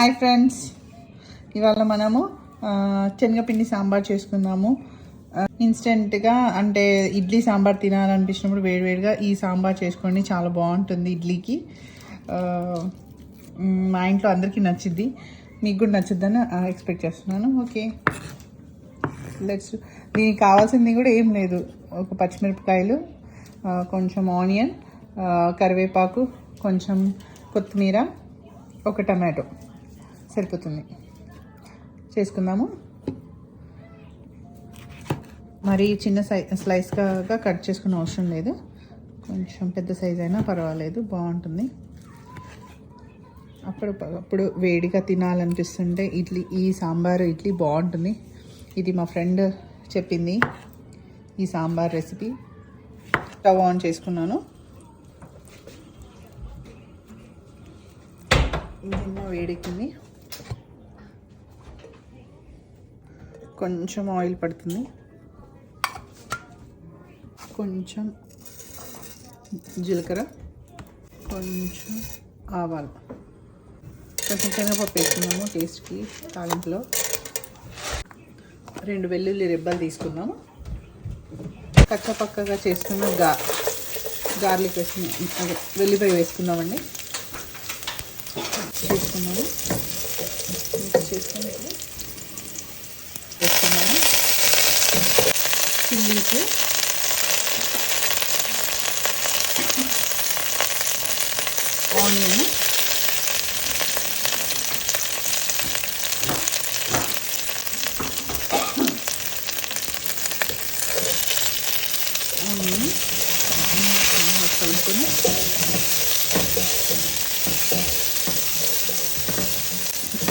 Hi friends, ఇవాళ మనము శనగపిండి సాంబార్ చేసుకుందాము. ఇన్స్టెంట్గా అంటే ఇడ్లీ సాంబార్ తినాలనిపించినప్పుడు వేడివేడిగా ఈ సాంబార్ చేసుకోండి, చాలా బాగుంటుంది ఇడ్లీకి. మా ఇంట్లో అందరికీ నచ్చిద్ది, మీకు కూడా నచ్చిద్దని ఎక్స్పెక్ట్ చేస్తున్నాను. ఓకే, దీనికి కావాల్సింది కూడా ఏం లేదు. ఒక పచ్చిమిరపకాయలు, కొంచెం ఆనియన్, కరివేపాకు, కొంచెం కొత్తిమీర, ఒక టమాటో సరిపోతుంది. చేసుకుందాము. మరి చిన్న స్లైస్గా కట్ చేసుకునే అవసరం లేదు, కొంచెం పెద్ద సైజ్ అయినా పర్వాలేదు, బాగుంటుంది. అప్పుడు వేడిగా తినాలనిపిస్తుంటే ఈ సాంబార్ ఇడ్లీ బాగుంటుంది. ఇది మా ఫ్రెండ్ చెప్పింది ఈ సాంబార్ రెసిపీ. స్టవ్ ఆన్ చేసుకున్నాను. చిన్న వేడెక్కింది, కొంచెం ఆయిల్ పడుతుంది, కొంచెం జీలకర్ర, కొంచెం ఆవాలు, కొంచెం శనగపప్పు వేసుకున్నాము టేస్ట్కి. తాలింపులో 2 వెల్లుల్లి రెబ్బలు తీసుకున్నాము. పక్కగా చేసుకున్న గార్లిక్ వేసుకున్నాం, అదే వెల్లిపాయ వేసుకున్నామండి. చేసుకున్నాము వేసుకున్నాము చిల్లీస్, ఆనియన్, కలుపుకొని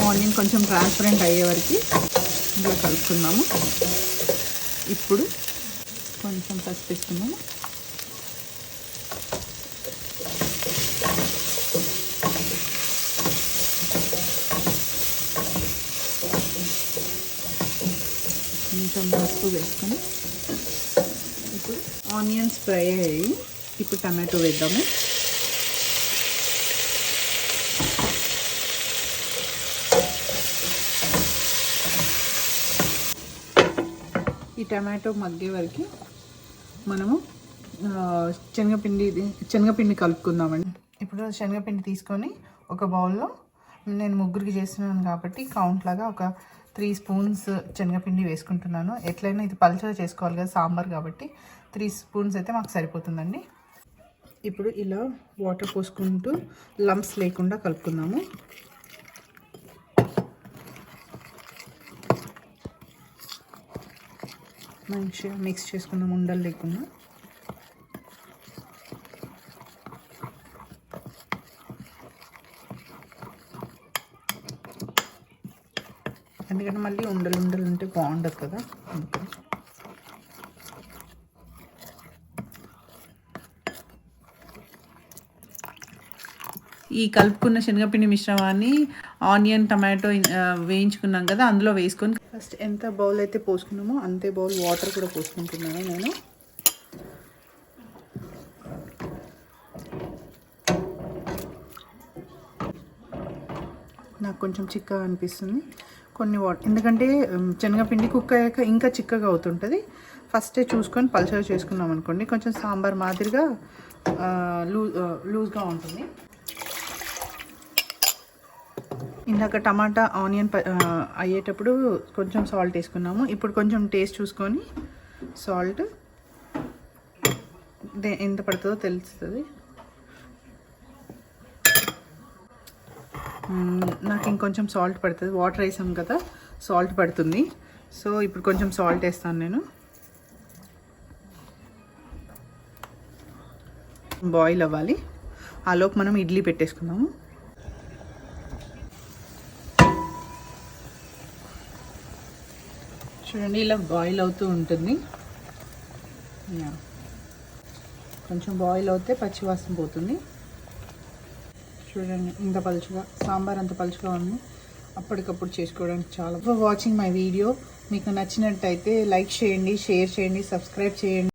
ఆనియన్ కొంచెం ట్రాన్స్పరెంట్ అయ్యే వరకు ఇందులో కలుపుకున్నాము. ఇప్పుడు కొంచెం పసుపు వేసుకున్నాము. కొంచెం పసుపు వేసుకొని ఇప్పుడు ఆనియన్స్ ఫ్రై అయ్యి ఇప్పుడు టమాటో వేద్దాము. ఈ టమాటో మగ్గే వరకు మనము శనగపిండి కలుపుకుందామండి. ఇప్పుడు శనగపిండి తీసుకొని ఒక బౌల్లో, నేను ముగ్గురికి చేస్తున్నాను కాబట్టి కౌంట్ లాగా ఒక 3 స్పూన్స్ శనగపిండి వేసుకుంటున్నాను. ఎట్లయినా ఇది పల్చగా చేసుకోవాలి కదా సాంబార్ కాబట్టి 3 స్పూన్స్ అయితే మాకు సరిపోతుందండి. ఇప్పుడు ఇలా వాటర్ పోసుకుంటూ లంప్స్ లేకుండా కలుపుకుందాము. మంచిగా మిక్స్ చేసుకున్నాం ఉండలు లేకుండా. ఎందుకంటే మళ్ళీ ఉండలు ఉంటే బాగుండదు కదా. ఈ కలుపుకున్న శనగపిండి మిశ్రమాన్ని ఆనియన్ టమాటో వేయించుకున్నాం కదా అందులో వేసుకొని ఫస్ట్ ఎంత బౌల్ అయితే పోసుకున్నామో అంతే బౌల్ వాటర్ కూడా పోసుకుంటున్నాను నేను. నాకు కొంచెం చిక్కగా అనిపిస్తుంది కొన్ని వాటర్, ఎందుకంటే శనగపిండి కుక్ అయ్యాక ఇంకా చిక్కగా అవుతుంటుంది. ఫస్టే చూసుకొని పల్చగా చేసుకున్నాం అనుకోండి కొంచెం సాంబార్ మాదిరిగా లూజ్గా ఉంటుంది. ఇందాక టమాటా ఆనియన్ అయ్యేటప్పుడు కొంచెం సాల్ట్ వేసుకున్నాము. ఇప్పుడు కొంచెం టేస్ట్ చూసుకొని సాల్ట్ ఎంత పడుతుందో తెలుస్తుంది. నాకు ఇంకొంచెం సాల్ట్ పడుతుంది, వాటర్ వేసాం కదా సాల్ట్ పడుతుంది. సో ఇప్పుడు కొంచెం సాల్ట్ వేస్తాను నేను. బాయిల్ అవ్వాలి, ఆ లోపు మనం ఇడ్లీ పెట్టేసుకుందాము. చూడండి ఇలా బాయిల్ అవుతూ ఉంటుంది. కొంచెం బాయిల్ అవుతే పచ్చివాసన పోతుంది. చూడండి ఇంత పలుచగా, సాంబార్ అంత పలుచగా ఉంది. అప్పటికప్పుడు చేసుకోవడానికి చాలా. For watching my video. మీకు నచ్చినట్టయితే లైక్ చేయండి, షేర్ చేయండి, సబ్స్క్రైబ్ చేయండి.